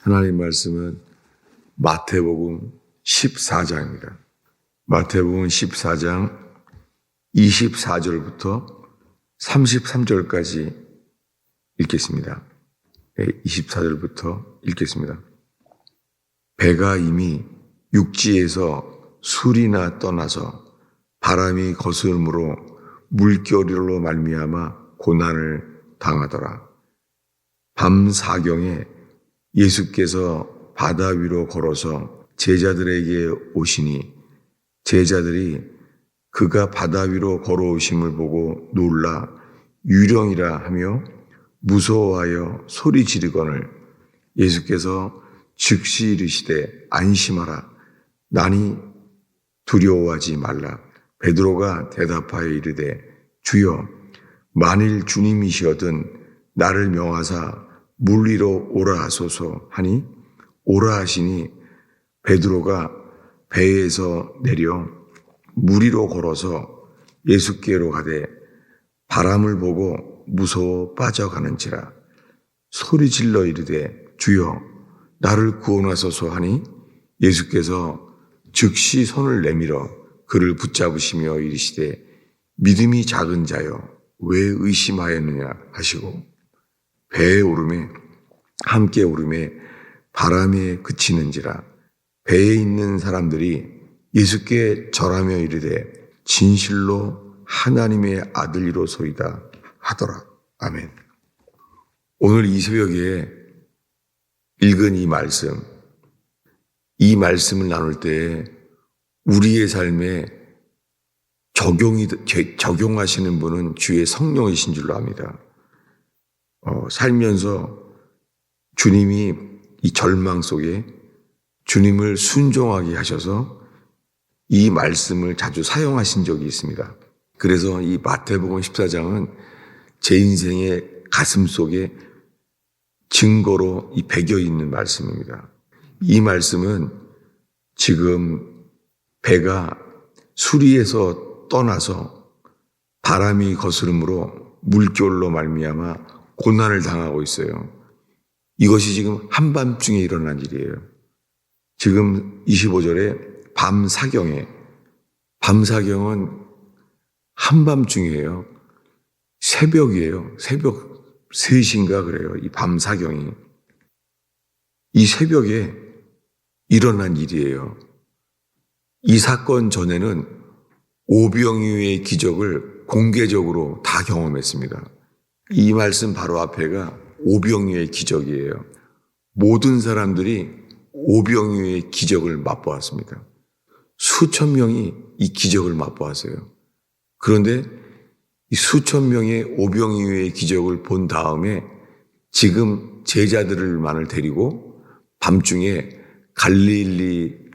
하나님 말씀은 마태복음 14장입니다. 마태복음 14장 24절부터 33절까지 읽겠습니다. 24절부터 읽겠습니다. 배가 이미 육지에서 술이나 떠나서 바람이 거스름으로 물결로 말미암아 고난을 당하더라. 밤 사경에 예수께서 바다 위로 걸어서 제자들에게 오시니 제자들이 그가 바다 위로 걸어오심을 보고 놀라 유령이라 하며 무서워하여 소리 지르거늘 예수께서 즉시 이르시되 안심하라 나니 두려워하지 말라. 베드로가 대답하여 이르되 주여 만일 주님이시거든 나를 명하사 물 위로 오라 하소서 하니 오라 하시니 베드로가 배에서 내려 물 위로 걸어서 예수께로 가되 바람을 보고 무서워 빠져가는지라 소리질러 이르되 주여 나를 구원하소서 하니 예수께서 즉시 손을 내밀어 그를 붙잡으시며 이르시되 믿음이 작은 자여 왜 의심하였느냐 하시고 배에 오름에 함께 오름에 바람에 그치는지라 배에 있는 사람들이 예수께 절하며 이르되 진실로 하나님의 아들이로소이다 하더라. 아멘. 오늘 이 새벽에 읽은 이 말씀을 나눌 때 우리의 삶에 적용하시는 분은 주의 성령이신 줄로 압니다. 살면서 주님이 이 절망 속에 주님을 순종하게 하셔서 이 말씀을 자주 사용하신 적이 있습니다. 그래서 이 마태복음 14장은 제 인생의 가슴 속에 증거로 이 배겨 있는 말씀입니다. 이 말씀은 지금 배가 수리에서 떠나서 바람이 거스름으로 물결로 말미암아 고난을 당하고 있어요. 이것이 지금 한밤중에 일어난 일이에요. 지금 25절에 밤 사경은 한밤중이에요. 새벽이에요. 새벽 3시인가 그래요. 이 밤 사경이. 이 새벽에 일어난 일이에요. 이 사건 전에는 오병이어의 기적을 공개적으로 다 경험했습니다. 이 말씀 바로 앞에가 오병이어의 기적이에요. 모든 사람들이 오병이어의 기적을 맛보았습니다. 수천 명이 이 기적을 맛보았어요. 그런데 이 수천 명의 오병이어의 기적을 본 다음에 지금 제자들만을 데리고 밤중에 갈릴리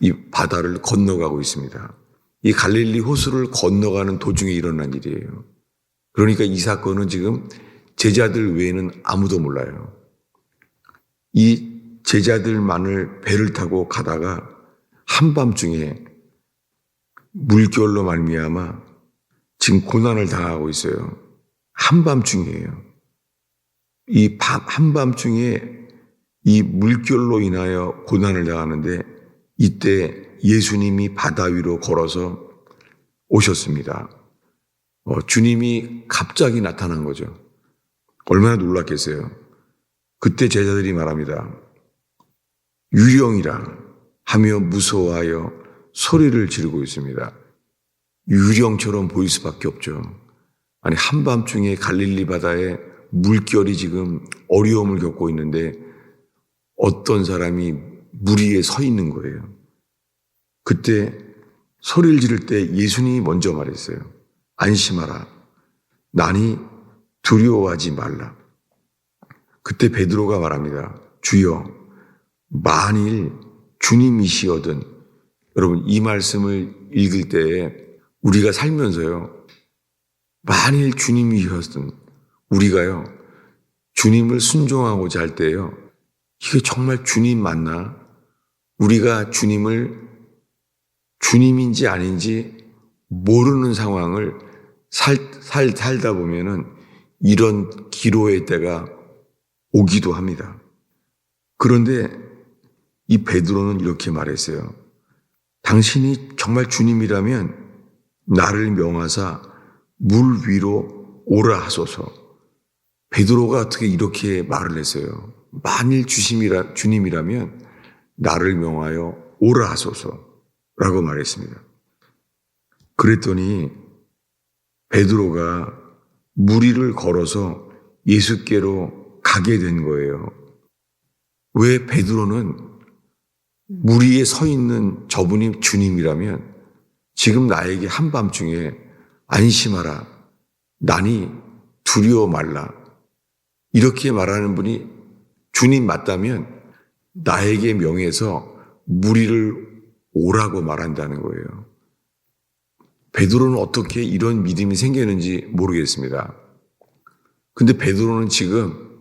이 바다를 건너가고 있습니다. 이 갈릴리 호수를 건너가는 도중에 일어난 일이에요. 그러니까 이 사건은 지금 제자들 외에는 아무도 몰라요. 이 제자들만을 배를 타고 가다가 한밤중에 물결로 말미암아 지금 고난을 당하고 있어요. 한밤중이에요. 이 한밤중에 이 물결로 인하여 고난을 당하는데 이때 예수님이 바다 위로 걸어서 오셨습니다. 주님이 갑자기 나타난 거죠. 얼마나 놀랐겠어요. 그때 제자들이 말합니다. 유령이라 하며 무서워하여 소리를 지르고 있습니다. 유령처럼 보일 수밖에 없죠. 아니 한밤중에 갈릴리 바다에 물결이 지금 어려움을 겪고 있는데 어떤 사람이 물 위에 서 있는 거예요. 그때 소리를 지를 때 예수님이 먼저 말했어요. 안심하라. 나니 두려워하지 말라. 그때 베드로가 말합니다. 주여 만일 주님이시거든. 여러분 이 말씀을 읽을 때에 우리가 살면서요. 만일 주님이시거든 우리가요. 주님을 순종하고자 할 때요. 이게 정말 주님 맞나? 우리가 주님인지 아닌지 모르는 상황을 살다 보면은 이런 기로의 때가 오기도 합니다. 그런데 이 베드로는 이렇게 말했어요. 당신이 정말 주님이라면 나를 명하사 물 위로 오라 하소서. 베드로가 어떻게 이렇게 말을 했어요. 만일 주님이라면 나를 명하여 오라 하소서라고 말했습니다. 그랬더니 베드로가 물 위를 걸어서 예수께로 가게 된 거예요. 왜 베드로는 물 위에 서 있는 저분이 주님이라면 지금 나에게 한밤중에 안심하라, 나니 두려워 말라, 이렇게 말하는 분이 주님 맞다면 나에게 명해서 물 위를 오라고 말한다는 거예요. 베드로는 어떻게 이런 믿음이 생겼는지 모르겠습니다. 근데 베드로는 지금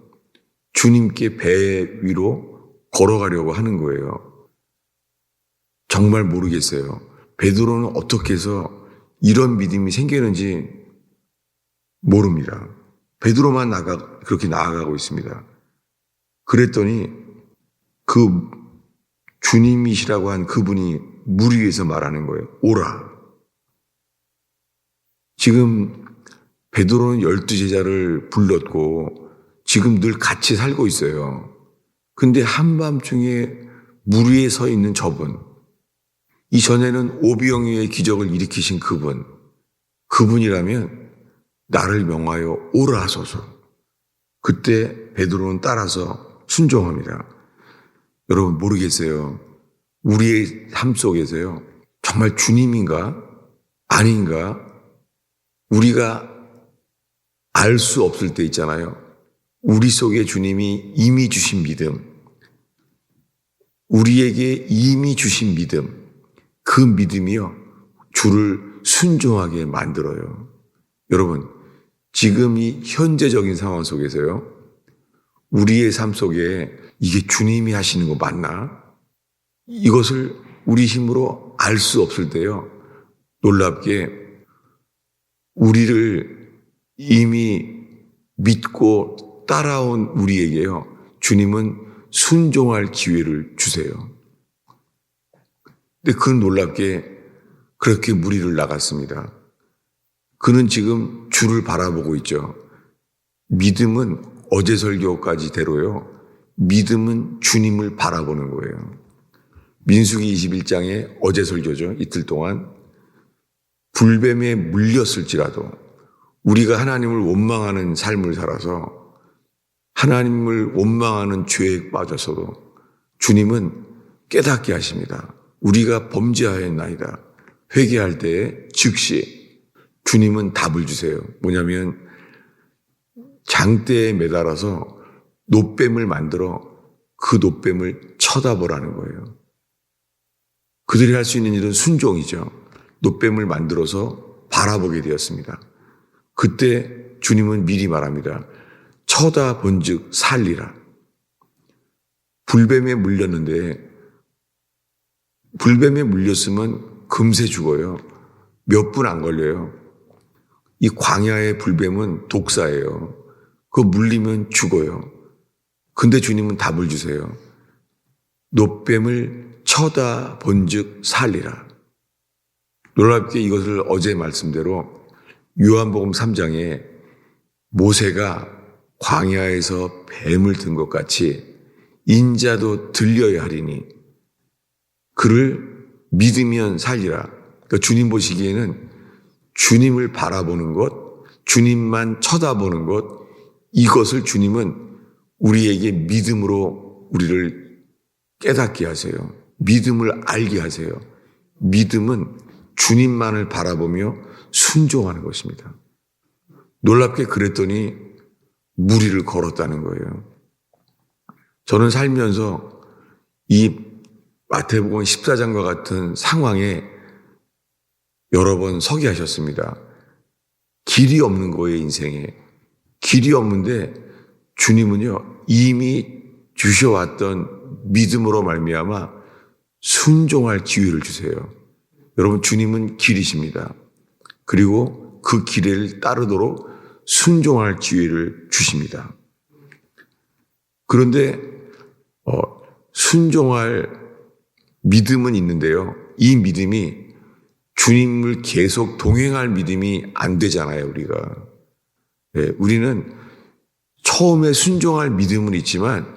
주님께 배 위로 걸어가려고 하는 거예요. 정말 모르겠어요. 베드로는 어떻게 해서 이런 믿음이 생겼는지 모릅니다. 베드로만 그렇게 나아가고 있습니다. 그랬더니 그 주님이시라고 한 그분이 물 위에서 말하는 거예요. 오라. 지금 베드로는 12제자를 불렀고 지금 늘 같이 살고 있어요. 근데 한밤중에 물 위에 서 있는 저분, 이전에는 오병이어의 기적을 일으키신 그분이라면 나를 명하여 오라 하소서. 그때 베드로는 따라서 순종합니다. 여러분 모르겠어요. 우리의 삶 속에서요, 정말 주님인가 아닌가 우리가 알 수 없을 때 있잖아요. 우리 속에 주님이 이미 주신 믿음, 우리에게 이미 주신 믿음, 그 믿음이요 주를 순종하게 만들어요. 여러분, 지금 이 현재적인 상황 속에서요, 우리의 삶 속에 이게 주님이 하시는 거 맞나? 이것을 우리 힘으로 알 수 없을 때요, 놀랍게 우리를 이미 믿고 따라온 우리에게요, 주님은 순종할 기회를 주세요. 근데 그는 놀랍게 그렇게 물 위를 나갔습니다. 그는 지금 주를 바라보고 있죠. 믿음은 어제 설교까지대로요, 믿음은 주님을 바라보는 거예요. 민수기 21장의 어제 설교죠. 이틀 동안 불뱀에 물렸을지라도 우리가 하나님을 원망하는 삶을 살아서 하나님을 원망하는 죄에 빠져서도 주님은 깨닫게 하십니다. 우리가 범죄하였나이다. 회개할 때에 즉시 주님은 답을 주세요. 뭐냐면 장대에 매달아서 놋뱀을 만들어 그 놋뱀을 쳐다보라는 거예요. 그들이 할 수 있는 일은 순종이죠. 놋뱀을 만들어서 바라보게 되었습니다. 그때 주님은 미리 말합니다. 쳐다본즉 살리라. 불뱀에 물렸는데, 불뱀에 물렸으면 금세 죽어요. 몇 분 안 걸려요. 이 광야의 불뱀은 독사예요. 그거 물리면 죽어요. 근데 주님은 답을 주세요. 놋뱀을 쳐다본즉 살리라. 놀랍게 이것을 어제 말씀대로 요한복음 3장에 모세가 광야에서 뱀을 든 것 같이 인자도 들려야 하리니 그를 믿으면 살리라. 그러니까 주님 보시기에는 주님을 바라보는 것, 주님만 쳐다보는 것, 이것을 주님은 우리에게 믿음으로 우리를 깨닫게 하세요. 믿음을 알게 하세요. 믿음은 주님만을 바라보며 순종하는 것입니다. 놀랍게 그랬더니 물 위를 걸었다는 거예요. 저는 살면서 이 마태복음 14장과 같은 상황에 여러 번 서게 하셨습니다. 길이 없는 거예요, 인생에. 길이 없는데 주님은요, 이미 주셔왔던 믿음으로 말미암아 순종할 기회를 주세요. 여러분, 주님은 길이십니다. 그리고 그 길을 따르도록 순종할 기회를 주십니다. 그런데 순종할 믿음은 있는데요. 이 믿음이 주님을 계속 동행할 믿음이 안 되잖아요, 우리가. 네, 우리는 처음에 순종할 믿음은 있지만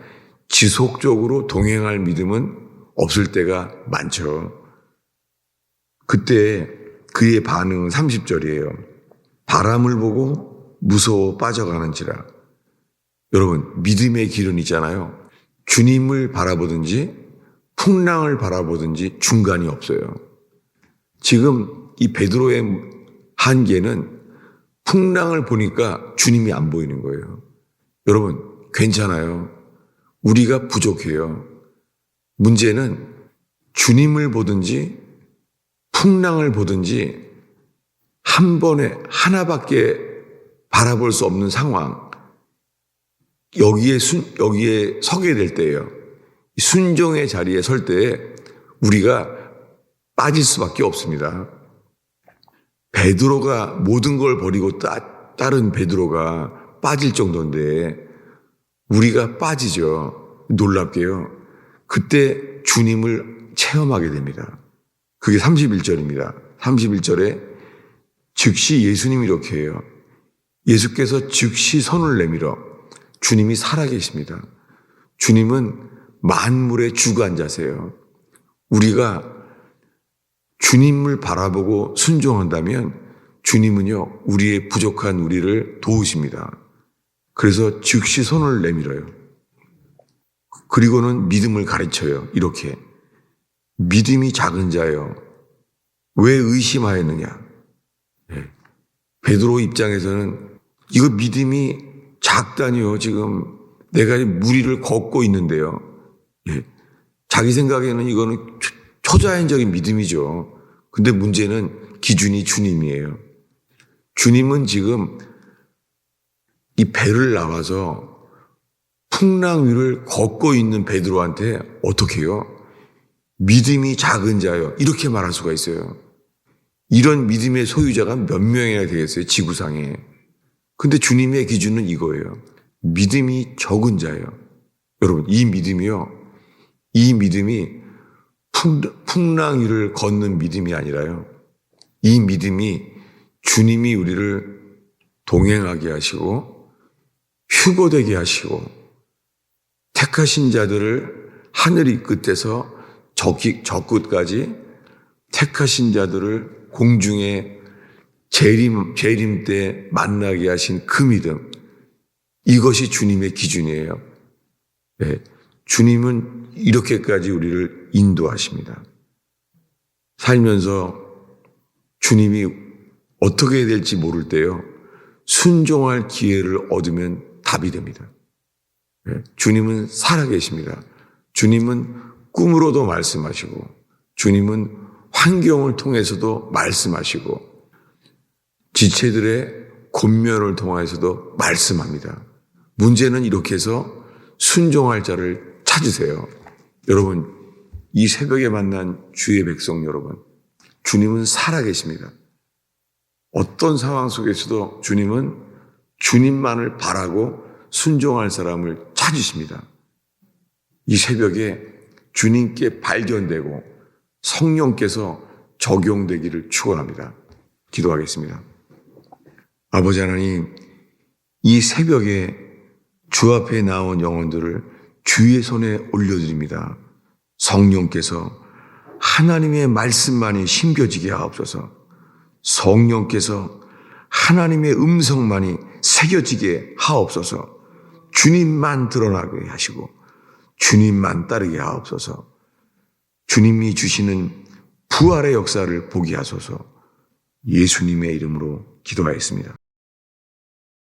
지속적으로 동행할 믿음은 없을 때가 많죠. 그때 그의 반응은 30절이에요. 바람을 보고 무서워 빠져가는지라. 여러분, 믿음의 길은 있잖아요. 주님을 바라보든지 풍랑을 바라보든지 중간이 없어요. 지금 이 베드로의 한계는 풍랑을 보니까 주님이 안 보이는 거예요. 여러분, 괜찮아요. 우리가 부족해요. 문제는 주님을 보든지 풍랑을 보든지 한 번에 하나밖에 바라볼 수 없는 상황, 여기에 서게 될 때예요. 순종의 자리에 설 때에 우리가 빠질 수밖에 없습니다. 베드로가 모든 걸 버리고 다른 베드로가 빠질 정도인데 우리가 빠지죠. 놀랍게요. 그때 주님을 체험하게 됩니다. 그게 31절입니다. 31절에 즉시 예수님이 이렇게 해요. 예수께서 즉시 손을 내밀어 주님이 살아계십니다. 주님은 만물의 주관자세요. 우리가 주님을 바라보고 순종한다면 주님은요, 우리의 부족한 우리를 도우십니다. 그래서 즉시 손을 내밀어요. 그리고는 믿음을 가르쳐요. 이렇게. 믿음이 작은 자여, 왜 의심하였느냐? 네. 베드로 입장에서는 이거 믿음이 작다니요. 지금 내가 무리를 걷고 있는데요. 네. 자기 생각에는 이거는 초자연적인 믿음이죠. 근데 문제는 기준이 주님이에요. 주님은 지금 이 배를 나와서 풍랑 위를 걷고 있는 베드로한테 어떻게 해요? 믿음이 작은 자요. 이렇게 말할 수가 있어요. 이런 믿음의 소유자가 몇 명이나 되겠어요? 지구상에. 근데 주님의 기준은 이거예요. 믿음이 적은 자예요. 여러분, 이 믿음이요. 이 믿음이 풍랑 위를 걷는 믿음이 아니라요. 이 믿음이 주님이 우리를 동행하게 하시고 휴거되게 하시고 택하신 자들을 하늘이 끝에서 저 끝까지 택하신 자들을 공중에 재림 때 만나게 하신 그 믿음, 이것이 주님의 기준이에요. 네, 주님은 이렇게까지 우리를 인도하십니다. 살면서 주님이 어떻게 해야 될지 모를 때요, 순종할 기회를 얻으면 답이 됩니다. 네, 주님은 살아계십니다. 주님은 꿈으로도 말씀하시고, 주님은 환경을 통해서도 말씀하시고, 지체들의 권면을 통해서도 말씀합니다. 문제는 이렇게 해서 순종할 자를 찾으세요. 여러분, 이 새벽에 만난 주의 백성 여러분, 주님은 살아계십니다. 어떤 상황 속에서도 주님은 주님만을 바라고 순종할 사람을 찾으십니다. 이 새벽에 주님께 발견되고 성령께서 적용되기를 축원합니다. 기도하겠습니다. 아버지 하나님, 이 새벽에 주 앞에 나온 영혼들을 주의 손에 올려드립니다. 성령께서 하나님의 말씀만이 심겨지게 하옵소서. 성령께서 하나님의 음성만이 새겨지게 하옵소서. 주님만 드러나게 하시고 주님만 따르게 하옵소서. 주님이 주시는 부활의 역사를 보게 하소서. 예수님의 이름으로 기도하였습니다.